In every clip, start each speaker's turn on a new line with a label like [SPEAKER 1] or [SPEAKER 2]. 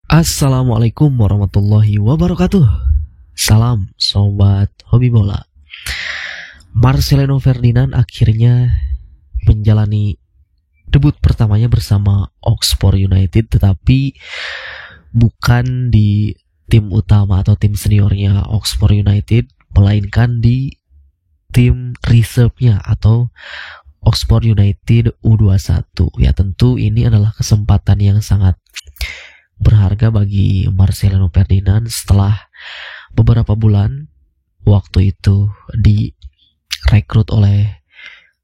[SPEAKER 1] Assalamualaikum warahmatullahi wabarakatuh. Salam sobat hobi bola. Marcelino Ferdinand akhirnya menjalani debut pertamanya bersama Oxford United, tetapi bukan di tim utama atau tim seniornya Oxford United, melainkan di tim reserve-nya atau Oxford United U21. Ya, tentu ini adalah kesempatan yang sangat berharga bagi Marcelino Ferdinand setelah beberapa bulan waktu itu direkrut oleh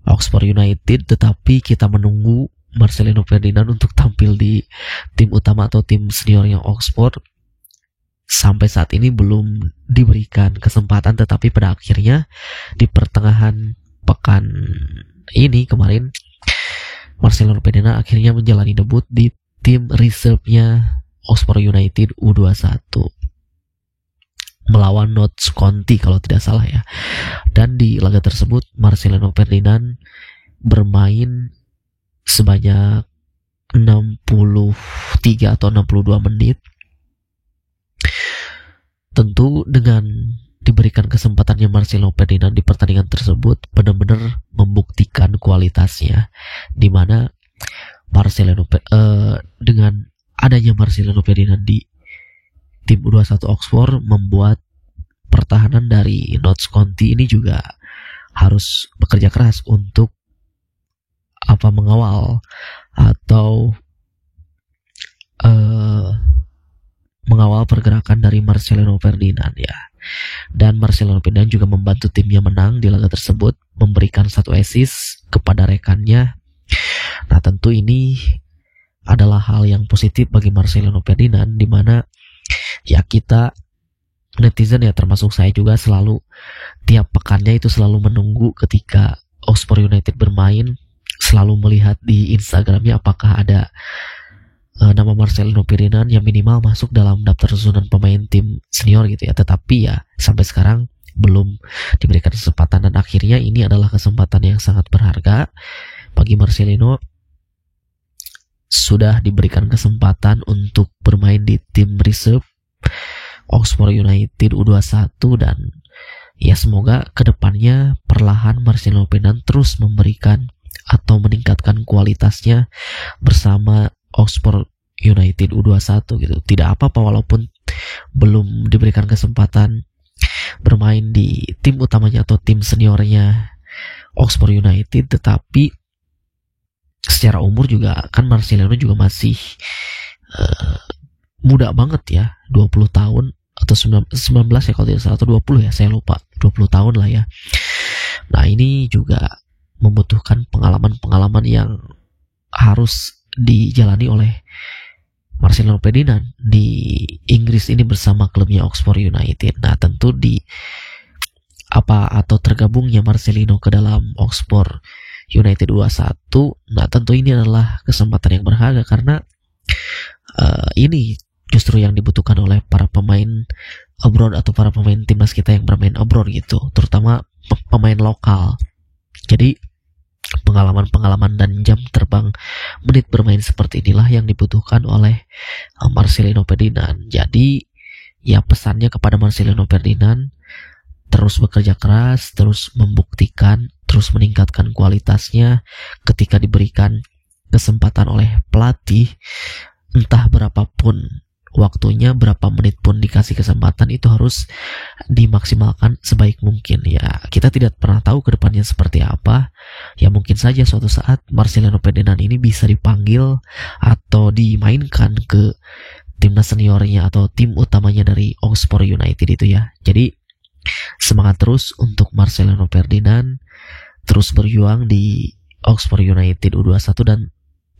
[SPEAKER 1] Oxford United, tetapi kita menunggu Marcelino Ferdinand untuk tampil di tim utama atau tim seniornya Oxford. Sampai saat ini belum diberikan kesempatan, tetapi pada akhirnya di pertengahan pekan ini kemarin Marcelino Ferdinand akhirnya menjalani debut di tim reserve-nya Oxford United U21 melawan Notts County kalau tidak salah ya. Dan di laga tersebut Marcelino Ferdinand bermain sebanyak 63 atau 62 menit. Tentu dengan diberikan kesempatannya Marcelino Ferdinand di pertandingan tersebut benar-benar membuktikan kualitasnya, di mana dengan adanya Marcelino Ferdinand di tim U21 Oxford membuat pertahanan dari Notts County ini juga harus bekerja keras untuk mengawal atau mengawal pergerakan dari Marcelino Ferdinand ya. Dan Marcelino Ferdinand juga membantu timnya menang di laga tersebut, memberikan 1 assist kepada rekannya. Nah, tentu ini adalah hal yang positif bagi Marcelino Ferdinand, di mana ya kita netizen ya, termasuk saya juga, selalu tiap pekannya itu selalu menunggu ketika Oxford United bermain, selalu melihat di Instagramnya apakah ada nama Marcelino Ferdinand yang minimal masuk dalam daftar susunan pemain tim senior gitu ya. Tetapi ya sampai sekarang belum diberikan kesempatan, dan akhirnya ini adalah kesempatan yang sangat berharga bagi Marcelino. Sudah diberikan kesempatan untuk bermain di tim reserve Oxford United U21, dan ya semoga kedepannya perlahan Marcelino Ferdinand terus memberikan atau meningkatkan kualitasnya bersama Oxford United U21 gitu. Tidak apa-apa walaupun belum diberikan kesempatan bermain di tim utamanya atau tim seniornya Oxford United, tetapi secara umur juga kan Marcelino juga masih muda banget ya, 20 tahun atau 19 ya kalau tidak salah, atau 20 ya, saya lupa, 20 tahun lah ya. Nah, ini juga membutuhkan pengalaman-pengalaman yang harus dijalani oleh Marcelino Ferdinand di Inggris ini bersama klubnya Oxford United. Nah, tentu tergabungnya Marcelino ke dalam Oxford United 21, nah tentu ini adalah kesempatan yang berharga, karena ini justru yang dibutuhkan oleh para pemain abroad atau para pemain timnas kita yang bermain abroad gitu, terutama pemain lokal. Jadi pengalaman-pengalaman dan jam terbang menit bermain seperti inilah yang dibutuhkan oleh Marcelino Ferdinand. Jadi ya pesannya kepada Marcelino Ferdinand, terus bekerja keras, terus membuktikan, terus meningkatkan kualitasnya ketika diberikan kesempatan oleh pelatih. Entah berapapun waktunya, berapa menit pun dikasih kesempatan, itu harus dimaksimalkan sebaik mungkin ya. Kita tidak pernah tahu ke depannya seperti apa. Ya mungkin saja suatu saat Marcelino Ferdinand ini bisa dipanggil atau dimainkan ke timnas seniornya atau tim utamanya dari Oxford United itu ya. Jadi semangat terus untuk Marcelino Ferdinand, terus berjuang di Oxford United U21 dan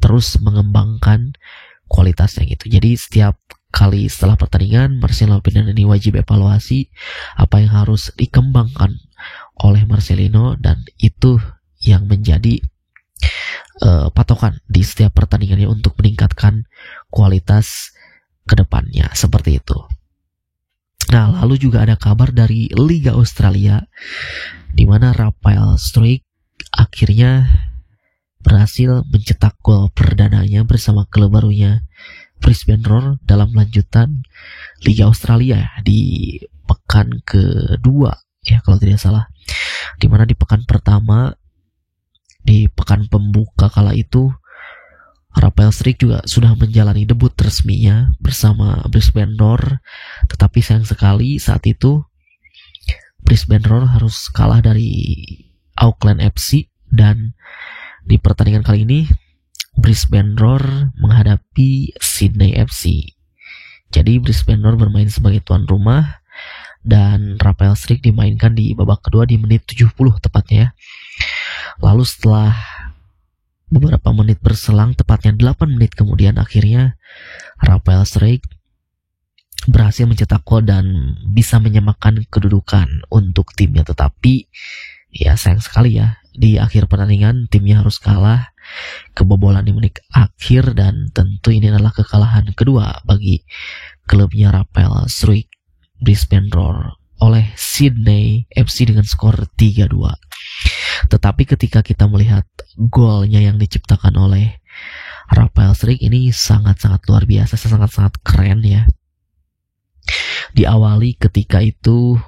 [SPEAKER 1] terus mengembangkan kualitasnya gitu. Jadi setiap kali setelah pertandingan, Marcelino Ferdinand ini wajib evaluasi apa yang harus dikembangkan oleh Marcelino, dan itu yang menjadi patokan di setiap pertandingannya untuk meningkatkan kualitas kedepannya, seperti itu. Nah, lalu juga ada kabar dari Liga Australia, di mana Rafael Struijk akhirnya berhasil mencetak gol perdananya bersama klub barunya Brisbane Roar dalam lanjutan Liga Australia di pekan kedua ya kalau tidak salah, dimana di pekan pertama, di pekan pembuka kala itu Rafael Struijk juga sudah menjalani debut resminya bersama Brisbane Roar, tetapi sayang sekali saat itu Brisbane Roar harus kalah dari Auckland FC, dan di pertandingan kali ini Brisbane Roar menghadapi Sydney FC. Jadi Brisbane Roar bermain sebagai tuan rumah dan Rafael Struijk dimainkan di babak kedua di menit 70 tepatnya ya. Lalu setelah beberapa menit berselang, tepatnya 8 menit kemudian, akhirnya Rafael Struijk berhasil mencetak gol dan bisa menyamakan kedudukan untuk timnya. Tetapi ya sayang sekali ya, di akhir pertandingan timnya harus kalah kebobolan di menit akhir, dan tentu ini adalah kekalahan kedua bagi klubnya Rafael Struijk Brisbane Roar oleh Sydney FC dengan skor 3-2. Tetapi ketika kita melihat golnya yang diciptakan oleh Rafael Struijk ini sangat-sangat luar biasa, sangat-sangat keren ya. Diawali ketika itu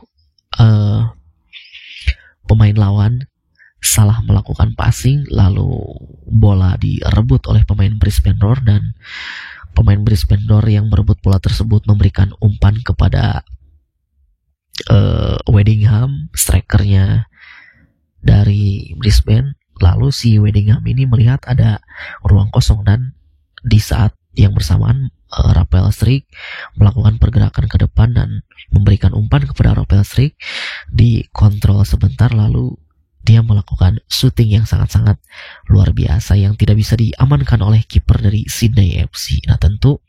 [SPEAKER 1] pemain lawan salah melakukan passing, lalu bola direbut oleh pemain Brisbane Roar, dan pemain Brisbane Roar yang merebut bola tersebut memberikan umpan kepada Weddingham, strikernya dari Brisbane. Lalu si Weddingham ini melihat ada ruang kosong, dan di saat yang bersamaan Rafael Struijk melakukan pergerakan ke depan dan memberikan umpan kepada Rafael Struijk, dikontrol sebentar, lalu dia melakukan shooting yang sangat-sangat luar biasa yang tidak bisa diamankan oleh kiper dari Sydney FC. Nah tentu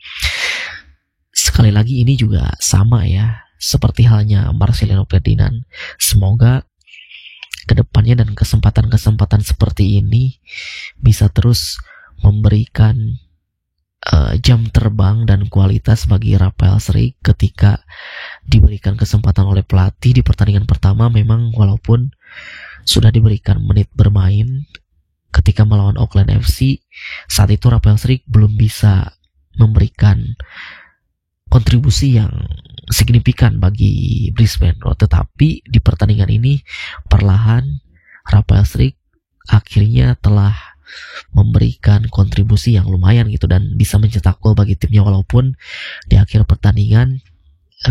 [SPEAKER 1] sekali lagi ini juga sama ya, seperti halnya Marcelino Ferdinand. Semoga kedepannya dan kesempatan-kesempatan seperti ini bisa terus memberikan jam terbang dan kualitas bagi Rafael Struijk ketika diberikan kesempatan oleh pelatih. Di pertandingan pertama memang walaupun sudah diberikan menit bermain ketika melawan Auckland FC, saat itu Rafael Struijk belum bisa memberikan kontribusi yang signifikan bagi Brisbane Roar. Tetapi di pertandingan ini perlahan Rafael Struijk akhirnya telah memberikan kontribusi yang lumayan gitu dan bisa mencetak gol bagi timnya, walaupun di akhir pertandingan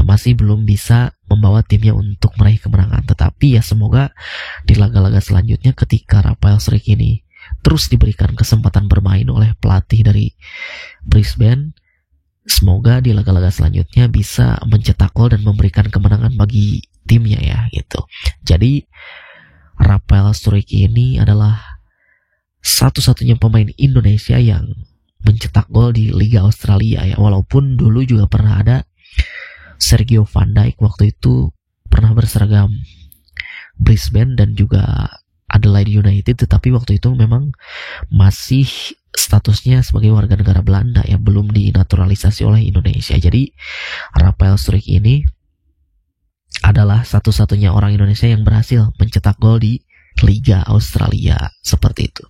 [SPEAKER 1] masih belum bisa membawa timnya untuk meraih kemenangan. Tetapi ya semoga di laga-laga selanjutnya ketika Rafael Struijk ini terus diberikan kesempatan bermain oleh pelatih dari Brisbane, semoga di laga-laga selanjutnya bisa mencetak gol dan memberikan kemenangan bagi timnya ya gitu. Jadi Rafael Struijk ini adalah satu-satunya pemain Indonesia yang mencetak gol di Liga Australia ya. Walaupun dulu juga pernah ada Sergio Van Dijk, waktu itu pernah berseragam Brisbane dan juga Adelaide United, tetapi waktu itu memang masih statusnya sebagai warga negara Belanda ya, belum dinaturalisasi oleh Indonesia. Jadi Rafael Struijk ini adalah satu-satunya orang Indonesia yang berhasil mencetak gol di Liga Australia, seperti itu.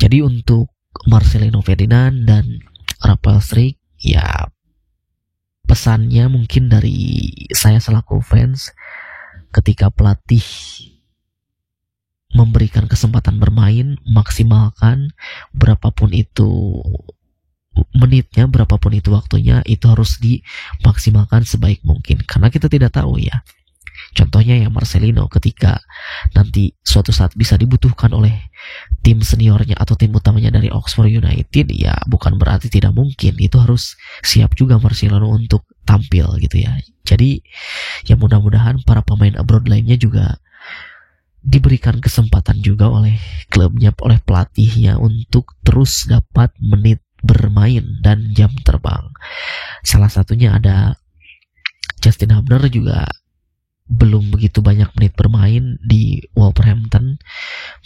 [SPEAKER 1] Jadi untuk Marcelino Ferdinand dan Rafael Struijk ya, pesannya mungkin dari saya selaku fans, ketika pelatih memberikan kesempatan bermain, maksimalkan berapapun itu menitnya, berapapun itu waktunya, itu harus dimaksimalkan sebaik mungkin, karena kita tidak tahu ya. Contohnya ya Marcelino, ketika nanti suatu saat bisa dibutuhkan oleh tim seniornya atau tim utamanya dari Oxford United, ya bukan berarti tidak mungkin, itu harus siap juga Marcelino untuk tampil gitu ya. Jadi ya mudah-mudahan para pemain abroad lainnya juga diberikan kesempatan juga oleh klubnya, oleh pelatihnya untuk terus dapat menit bermain dan jam terbang. Salah satunya ada Justin Hubner, juga belum begitu banyak menit bermain di Wolverhampton.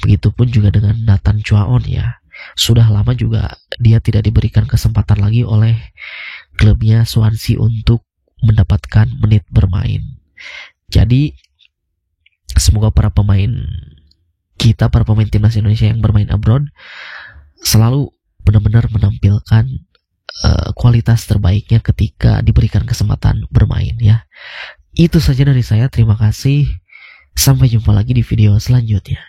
[SPEAKER 1] Begitupun juga dengan Nathan Chuaon ya. Sudah lama juga dia tidak diberikan kesempatan lagi oleh klubnya Swansea untuk mendapatkan menit bermain. Jadi semoga para pemain kita, para pemain timnas Indonesia yang bermain abroad selalu benar-benar menampilkan kualitas terbaiknya ketika diberikan kesempatan bermain ya. Itu saja dari saya, terima kasih. Sampai jumpa lagi di video selanjutnya.